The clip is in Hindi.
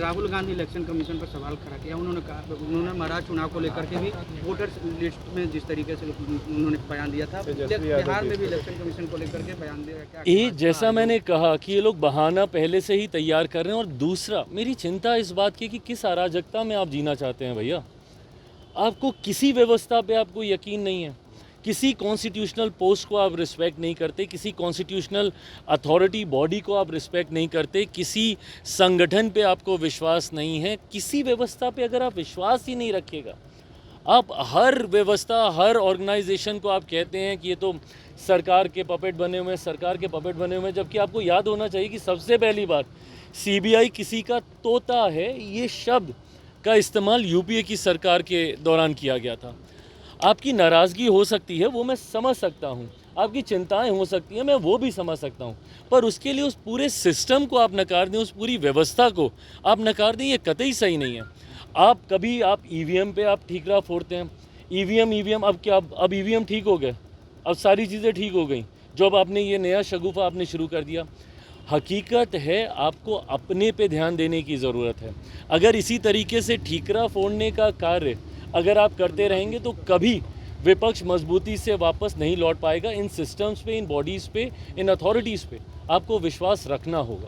राहुल गांधी इलेक्शन कमीशन पर सवाल खड़ा किया। उन्होंने महाराष्ट्र चुनाव को लेकर के भी वोटर लिस्ट में जिस तरीके से उन्होंने बयान दिया था, बिहार में भी इलेक्शन कमीशन को लेकर के बयान दिया। क्या जैसा मैंने कहा कि ये लोग बहाना पहले से ही तैयार कर रहे हैं। और दूसरा, मेरी चिंता इस बात की कि किस अराजकता में आप जीना चाहते हैं भैया। आपको किसी व्यवस्था पे आपको यकीन नहीं है, किसी कॉन्स्टिट्यूशनल पोस्ट को आप रिस्पेक्ट नहीं करते, किसी कॉन्स्टिट्यूशनल अथॉरिटी बॉडी को आप रिस्पेक्ट नहीं करते, किसी संगठन पे आपको विश्वास नहीं है, किसी व्यवस्था पे अगर आप विश्वास ही नहीं रखिएगा, आप हर व्यवस्था, हर ऑर्गेनाइजेशन को आप कहते हैं कि ये तो सरकार के पपेट बने हुए हैं, सरकार के पपेट बने हुए हैं, जबकि आपको याद होना चाहिए कि सबसे पहली बात सीबीआई किसी का तोता है, ये शब्द का इस्तेमाल यूपीए की सरकार के दौरान किया गया था। आपकी नाराज़गी हो सकती है, वो मैं समझ सकता हूँ, आपकी चिंताएं हो सकती हैं, मैं वो भी समझ सकता हूँ, पर उसके लिए उस पूरे सिस्टम को आप नकार दें, उस पूरी व्यवस्था को आप नकार दें, ये कतई सही नहीं है। आप ईवीएम पे आप ठीकरा फोड़ते हैं, ईवीएम अब क्या, अब ईवीएम ठीक हो गए, अब सारी चीज़ें ठीक हो गई, जो अब आपने ये नया शगुफा आपने शुरू कर दिया। हकीकत है आपको अपने पे ध्यान देने की ज़रूरत है। अगर इसी तरीके से ठीकरा फोड़ने का कार्य अगर आप करते रहेंगे तो कभी विपक्ष मजबूती से वापस नहीं लौट पाएगा। इन सिस्टम्स पे, इन बॉडीज़ पे, इन अथॉरिटीज़ पे आपको विश्वास रखना होगा।